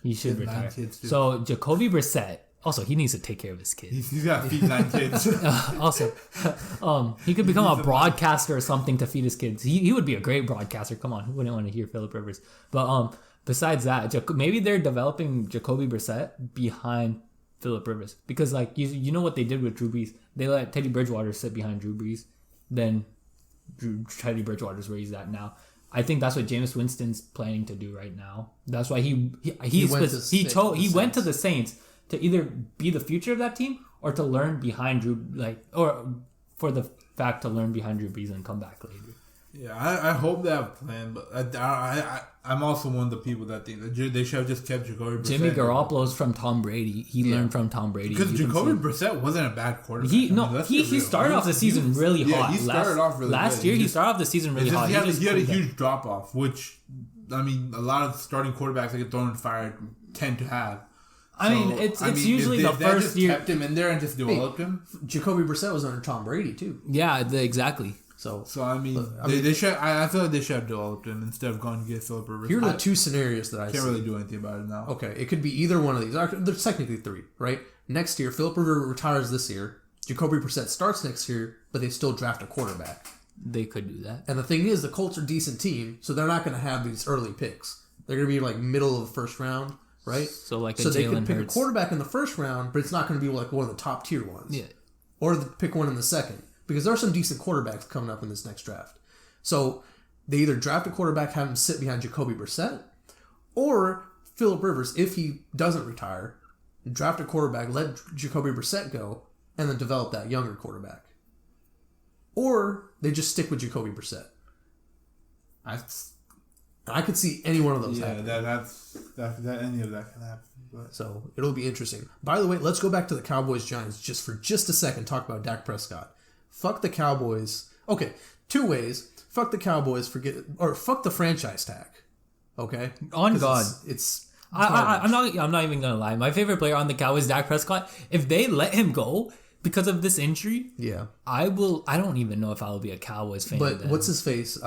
He should retire. So Jacoby Brissett. Also, he needs to take care of his kids. He's got to feed 9 kids. Also, he could become a broadcaster or something to feed his kids. He would be a great broadcaster. Come on, who wouldn't want to hear Philip Rivers? But besides that, maybe they're developing Jacoby Brissett behind Philip Rivers, because you know what they did with Drew Brees? They let Teddy Bridgewater sit behind Drew Brees. Then Teddy Bridgewater's where he's at now. I think that's what Jameis Winston's planning to do right now. That's why he went to the Saints. To either be the future of that team or to learn behind Drew, or for the fact to learn behind Drew Brees and come back later. Yeah, I hope they have a plan, but I'm also one of the people that think that they should have just kept Jacoby Brissett. Jimmy Garoppolo's from Tom Brady. He learned from Tom Brady. Because Jacoby Brissett wasn't a bad quarterback. He started off the season really hot. He started off really last good. Year, he started off the season really hot. He had a huge drop off, which, I mean, a lot of starting quarterbacks that get thrown in the fire tend to have. It's usually the first year. Kept him in there and just developed him. Jacoby Brissett was under Tom Brady too. Yeah, exactly. So I mean, they should. I feel like they should have developed him instead of going to get Philip Rivers. Here are the two scenarios that I can't really do anything about it now. Okay, it could be either one of these. There's technically three, right? Next year, Philip Rivers retires this year. Jacoby Brissett starts next year, but they still draft a quarterback. They could do that. And the thing is, the Colts are a decent team, so they're not going to have these early picks. They're going to be middle of the first round. Right? So they could pick a quarterback in the first round, but it's not going to be one of the top tier ones. Yeah. Or pick one in the second. Because there are some decent quarterbacks coming up in this next draft. So they either draft a quarterback, have him sit behind Jacoby Brissett, or Philip Rivers, if he doesn't retire, draft a quarterback, let Jacoby Brissett go, and then develop that younger quarterback. Or they just stick with Jacoby Brissett. I could see any one of those happen. That any of that can happen. But. So it'll be interesting. By the way, let's go back to the Cowboys-Giants for just a second. Talk about Dak Prescott. Fuck the Cowboys. Okay, two ways. Fuck the Cowboys. Fuck the franchise tag. Okay, On God, it's I'm not even gonna lie. My favorite player on the Cowboys, Dak Prescott. If they let him go because of this injury, yeah, I don't even know if I will be a Cowboys fan. But then. what's his face?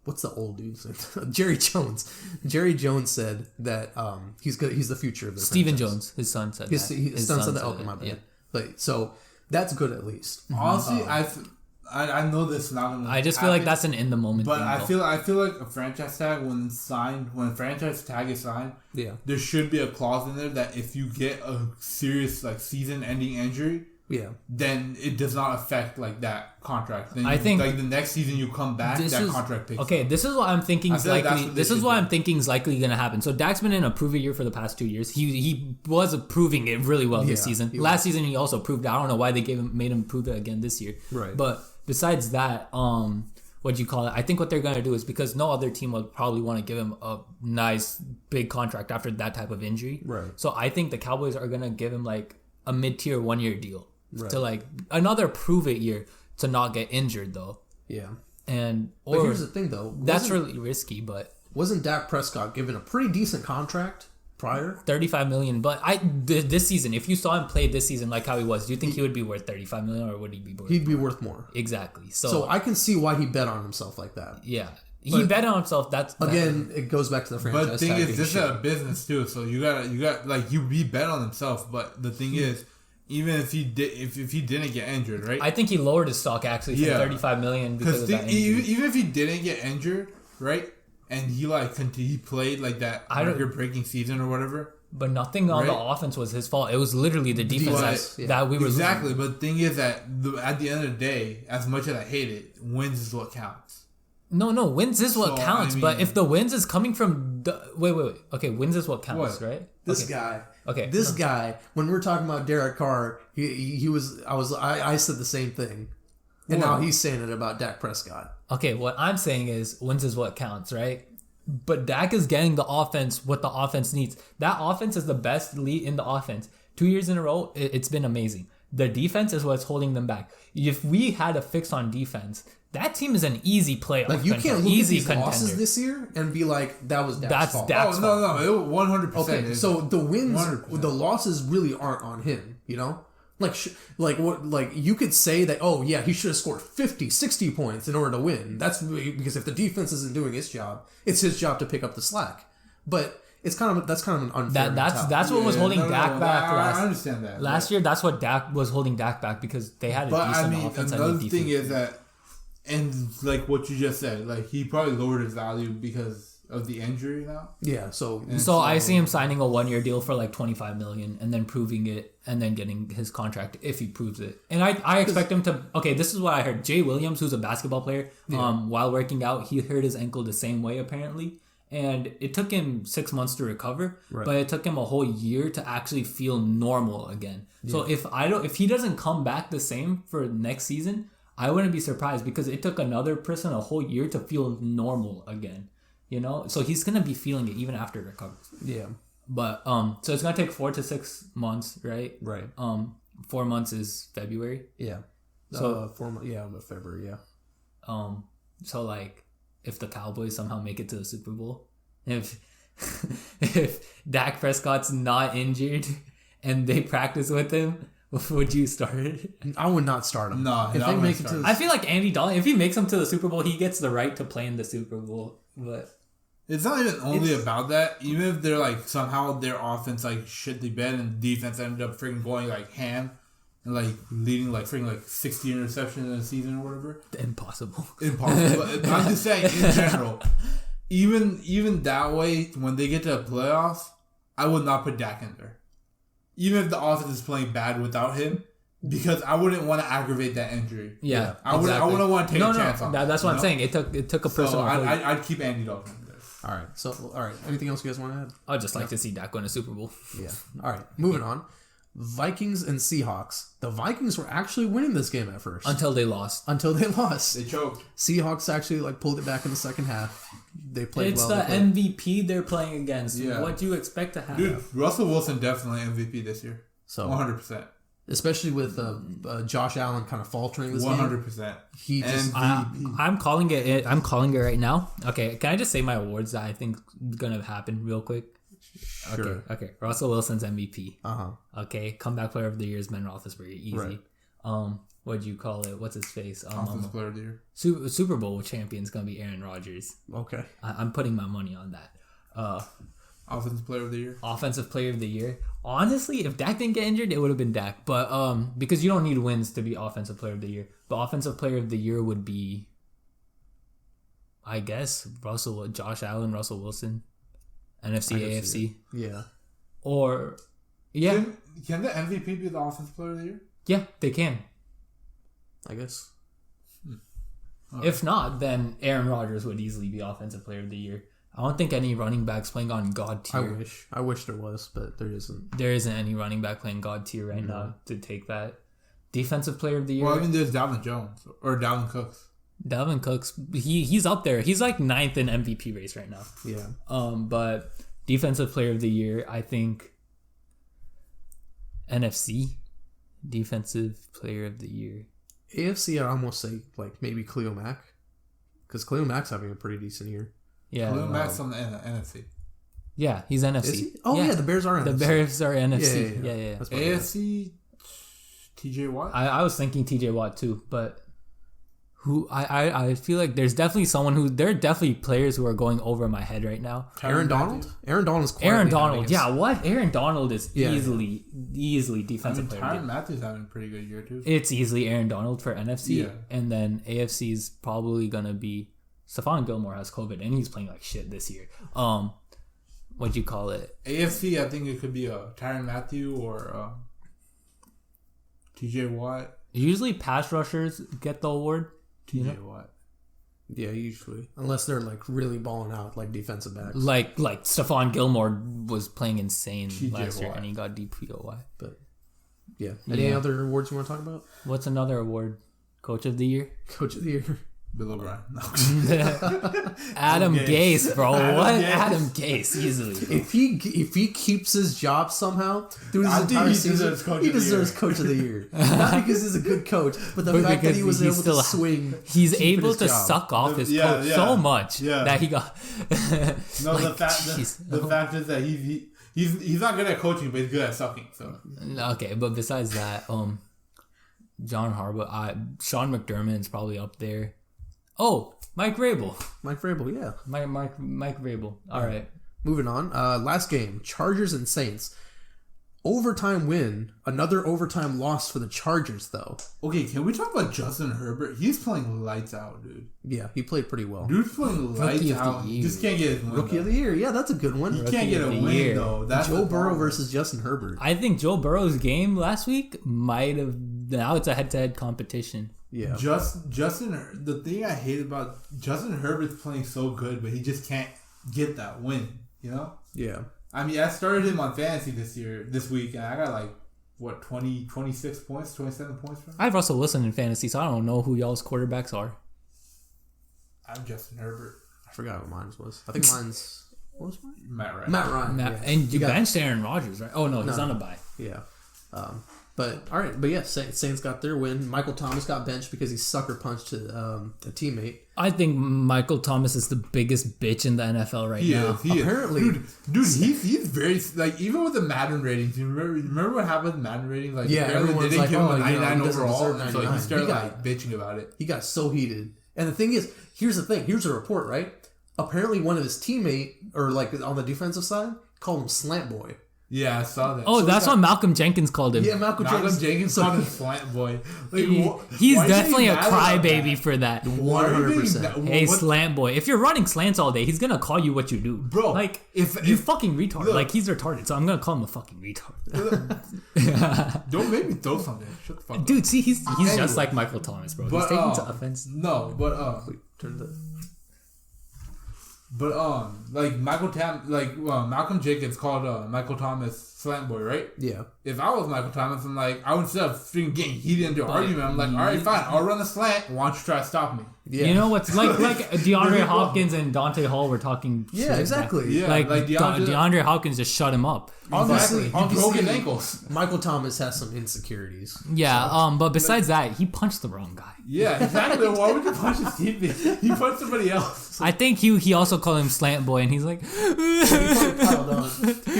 What's the old dude's name? Jerry Jones. Jerry Jones said that he's good. He's the future of the Steven franchise. Jones, his son said His son said that. Okay, my bad. Yeah. But so that's good at least. Honestly, I know this is not gonna. I just feel like that's an in the moment. But thing, I feel like a franchise tag when a franchise tag is signed, yeah, there should be a clause in there that if you get a serious like season-ending injury, yeah, then it does not affect like that contract. Then I think like the next season you come back, that contract takes. Okay, this is what I'm thinking is likely. This is what I'm thinking is likely going to happen. So Dak's been in a prove it year for the past 2 years. He was proving it really well this season. Last season he also proved it. I don't know why they made him prove it again this year. Right. But besides that, what do you call it? I think what they're going to do is because no other team would probably want to give him a nice big contract after that type of injury. Right. So I think the Cowboys are going to give him like a mid-tier 1 year deal. Right. To like another prove it year to not get injured though. Yeah. But here's the thing though. That's really risky, but wasn't Dak Prescott given a pretty decent contract prior? $35 million. But this season, if you saw him play this season like how he was, do you think he would be worth $35 million or would he be worth He'd be worth more. Exactly. So I can see why he bet on himself like that. Yeah. He bet on himself. It goes back to the franchise. But the thing is, this is a business too, so you got like he bet on himself. But the thing is, even if he didn't get injured, right? I think he lowered his stock actually from $35 million because of that injury. Even if he didn't get injured, right? And he played like that record-breaking season or whatever. But nothing on the offense was his fault. It was literally the defense that we were exactly. losing. But the thing is that at the end of the day, as much as I hate it, wins is what counts. No, wins is what counts. But if the wins is coming from wait. Okay, wins is what counts, right? This guy. Okay. This guy, when we're talking about Derek Carr, I said the same thing. And now he's saying it about Dak Prescott. Okay, what I'm saying is wins is what counts, right? But Dak is getting the offense what the offense needs. That offense is the best lead in the offense. 2 years in a row, it's been amazing. The defense is what's holding them back. If we had a fix on defense, that team is an easy playoff. Like you can't look easy at these contender. losses this year and be like, that was Dak's fault. Dak's fault. No, it 100%. Okay, so the wins, 100%. the losses really aren't on him, you know? Like you could say that, oh yeah, he should have scored 50, 60 points in order to win. That's because if the defense isn't doing its job, it's his job to pick up the slack. But that's kind of an unfair that's what was holding Dak back last. I understand that. Last year, that's what Dak was holding Dak back because they had a decent offense. Another thing is that, and like what you just said, like he probably lowered his value because of the injury now. Yeah, so I see him signing a 1 year deal for like $25 million and then proving it and then getting his contract if he proves it. And I expect him to. Okay, this is what I heard. Jay Williams, who's a basketball player, while working out, he hurt his ankle the same way apparently. And it took him 6 months to recover, but it took him a whole year to actually feel normal again. Yeah. So if he doesn't come back the same for next season, I wouldn't be surprised because it took another person a whole year to feel normal again. You know, so he's gonna be feeling it even after it recovers. Yeah, but so it's gonna take 4 to 6 months, right? Right. 4 months is February. Yeah. So 4 months. Yeah, but February. Yeah. So like, if the Cowboys somehow make it to the Super Bowl, if Dak Prescott's not injured and they practice with him, would you start it? I would not start him. No, if they make it to. I feel like Andy Dalton, if he makes him to the Super Bowl, he gets the right to play in the Super Bowl. But it's not even only about that. Even if they're like somehow their offense like shit the bed and defense ended up freaking going like ham and like leading like freaking like 60 interceptions in a season or whatever. Impossible. But I'm just saying in general. Even that way, when they get to the playoffs, I would not put Dak in there. Even if the offense is playing bad without him. Because I wouldn't want to aggravate that injury. Yeah, I wouldn't want to take a chance on it. That's what I'm saying. It took a person. So I'd keep Andy Dalton there. All right. Anything else you guys want to add? I'd just like to see Dak win a Super Bowl. Yeah. All right. Moving on. Vikings and Seahawks. The Vikings were actually winning this game at first until they lost. They choked. Seahawks actually pulled it back in the second half. They played well. It's the MVP they're playing against. Yeah. What do you expect to happen? Dude, Russell Wilson definitely MVP this year. So 100%. especially with Josh Allen kind of faltering this 100%. game. He just I'm calling it. I'm calling it right now. Okay, can I just say my awards that I think gonna happen real quick? Sure. Okay. Russell Wilson's MVP. Uh-huh. Okay. Comeback player of the year is Ben Roethlisberger. Easy. Right. What'd you call it? What's his face? Offensive player of the year. Super Bowl champion's gonna be Aaron Rodgers. Okay. I'm putting my money on that. Offensive player of the year. Offensive player of the year. Honestly, if Dak didn't get injured, it would have been Dak. But because you don't need wins to be offensive player of the year. But offensive player of the year would be, I guess, Josh Allen, Russell Wilson, NFC, AFC. Yeah. Or yeah. Can the MVP be the offensive player of the year? Yeah, they can. I guess. If not, then Aaron Rodgers would easily be offensive player of the year. I don't think any running backs playing on God tier. I wish there was, but there isn't. There isn't any running back playing God tier right now to take that. Defensive player of the year. Well, I mean, there's Dalvin Jones or Dalvin Cooks. Dalvin Cooks, he's up there. He's like 9th in MVP race right now. Yeah. But defensive player of the year, I think NFC defensive player of the year. AFC, I'd almost say like maybe Khalil Mack, because Khalil Mack's having a pretty decent year. Yeah. Khalil Mack's on the NFC. Yeah, he's NFC. Is he? Oh yeah, the Bears are NFC. The Bears are NFC. Yeah. AFC, TJ Watt. I was thinking TJ Watt too, but I feel like there's definitely someone there are definitely players who are going over my head right now. Aaron Donald? Aaron Donald's quietly Aaron Donald. Yeah, what? Aaron Donald is easily defensive player. Tyrann Mathieu's having a pretty good year too. It's easily Aaron Donald for NFC. Yeah. And then AFC is probably gonna be Stephon Gilmore has COVID and he's playing like shit this year. What'd you call it? AFC, I think it could be Tyrann Mathieu or TJ Watt. Usually pass rushers get the award. TJ Watt. Yeah, usually. Unless they're like really balling out like defensive backs. Like Stephon Gilmore was playing insane last year Watt. and he got DPOY. But yeah. Any other awards you want to talk about? What's another award? Coach of the year? Coach of the year. Bill O'Brien. No. Adam Gase, bro. Adam Gase, easily. If he keeps his job somehow through his entire season, he deserves Coach of the Year. Not because he's a good coach, but the fact that he was able to swing. He's able to suck off his coach so much that he got. No, like, the fact is that he's not good at coaching, but he's good at sucking. So okay, but besides that, John Harbaugh, Sean McDermott is probably up there. Oh, Mike Vrabel. Mike Vrabel, yeah. Mike Vrabel. All right. Moving on. Last game, Chargers and Saints. Overtime win. Another overtime loss for the Chargers, though. Okay, can we talk about Justin Herbert? He's playing lights out, dude. Yeah, he played pretty well. Dude's playing lights out. He just can't get his win. Rookie of the year. Yeah, that's a good one. He can't get a win, though. That's Joe Burrow versus Justin Herbert. I think Joe Burrow's game last week might have... Now it's a head-to-head competition. Yeah. The thing I hate about Justin Herbert's playing so good, but he just can't get that win, you know? Yeah. I mean, I started him on fantasy this week, and I got 26 points, 27 points from him. I have Russell Wilson in fantasy, so I don't know who y'all's quarterbacks are. I'm Justin Herbert. I forgot what mine was. I think mine's... What was mine? Matt Ryan. Yeah. And you benched Aaron Rodgers, right? Oh, no, he's on a bye. Yeah. But all right, but yeah, Saints got their win. Michael Thomas got benched because he sucker punched a teammate. I think Michael Thomas is the biggest bitch in the NFL right now. Apparently, dude, he's very like even with the Madden ratings. You remember what happened with Madden ratings? Like everyone's they didn't give him a 99 overall, 99. so he started bitching about it. He got so heated. And the thing is, here's the thing. Here's a report, right? Apparently, one of his teammate or like on the defensive side called him Slant Boy. Yeah, I saw that. Oh, so that's what Malcolm Jenkins called him. Yeah, Malcolm Jenkins called him Slant Boy. Like, he's definitely a crybaby for that. 100%. Hey, Slant Boy. If you're running slants all day, he's going to call you what you do. Bro. Like, if you fucking retard. Look, like, he's retarded, so I'm going to call him a fucking retard. Don't make me throw something. Shut the fuck up. Dude, see, he's anyway, just like Michael Thomas, bro. He's taking to offense. No, but... Wait, turn the... But like Malcolm Jenkins called Michael Thomas Slant Boy, right? Yeah. If I was Michael Thomas, I'm like, I would instead of freaking getting heated into an argument, I'm like, all right, fine, I'll run the slant. Why don't you try to stop me? Yeah. You know what's like DeAndre Hopkins and Dante Hall were talking. Yeah, exactly. Yeah, like DeAndre Hopkins just shut him up. Obviously, broken ankles. Michael Thomas has some insecurities. Yeah, but besides that, he punched the wrong guy. Yeah, exactly. Why would you punch his teammate? He punched somebody else. I think he also called him slant boy, and he's like, He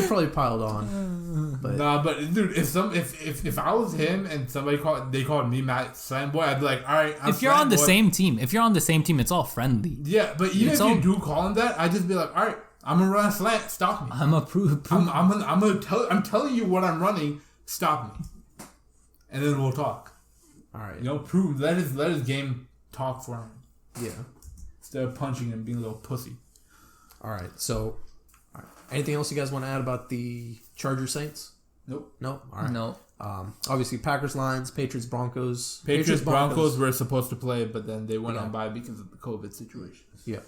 probably piled on. But nah, but dude, if I was him and somebody called me Matt Slant Boy, I'd be like, all right. if you're on the same team, it's all friendly. Yeah, but even if you do call him that, I'd just be like, all right, I'm gonna run a slant. Stop me. I'm telling you what I'm running. Stop me, and then we'll talk. all right. Prove let his game talk for him. Yeah. Instead of punching and being a little pussy. All right. So, anything else you guys want to add about the Chargers Saints? Nope. No. All right. No. Obviously, Packers Lions, Patriots Broncos. Patriots Broncos were supposed to play, but then they went on bye because of the COVID situation. Yeah.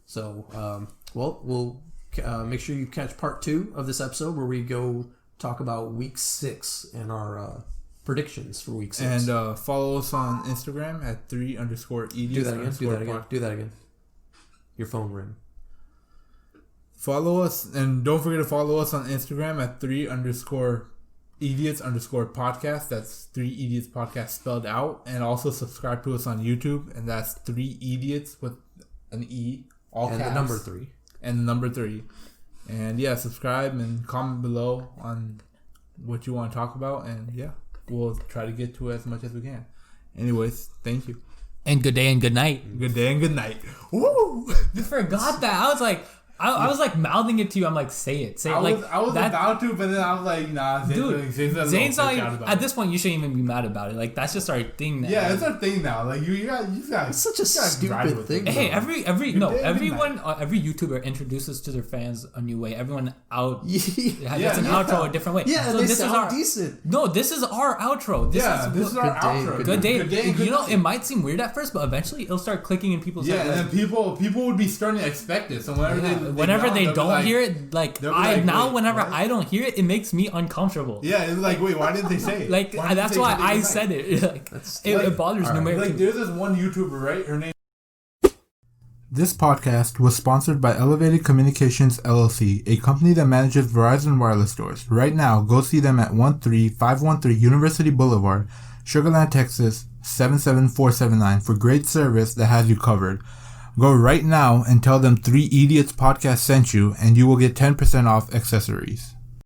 So, we'll make sure you catch part 2 of this episode where we go talk about week 6 and our predictions for week 6. And follow us on Instagram at 3_idiots. Do that again. Your phone ring. Follow us, and don't forget to follow us on Instagram at 3_idiots_podcast. That's 3 Idiots Podcast spelled out. And also subscribe to us on YouTube, and that's 3 Idiots with an E, all and caps. the number 3. And the number 3. And yeah, subscribe and comment below on what you want to talk about, and yeah, we'll try to get to as much as we can. Anyways, thank you. And good day and good night. Good day and good night. Woo! You forgot that. I was like, I was like mouthing it to you. I'm like, say it. I was about to, but then I was like, nah. Zane's not even, at this point, you shouldn't even be mad about it. Like, that's just our thing now. Yeah, it's our thing now. Like, you got. It's such a stupid thing. Hey, every YouTuber introduces to their fans a new way. Everyone gets an outro a different way. Yeah, so this is decent. No, this is our outro. This is our outro. Good day. You know, it might seem weird at first, but eventually it'll start clicking in people's heads. Yeah, and then people would be starting to expect it. So whenever they don't hear it, whenever I don't hear it, it makes me uncomfortable. Yeah, it's like, wait, why didn't they say it? Like, that's why I said it. Like, it bothers me. Like, there's this one YouTuber, right? Her name. This podcast was sponsored by Elevated Communications LLC, a company that manages Verizon wireless stores. Right now, go see them at 13513 University Boulevard, Sugar Land, Texas 77479 for great service that has you covered. Go right now and tell them 3 Idiots Podcast sent you, and you will get 10% off accessories.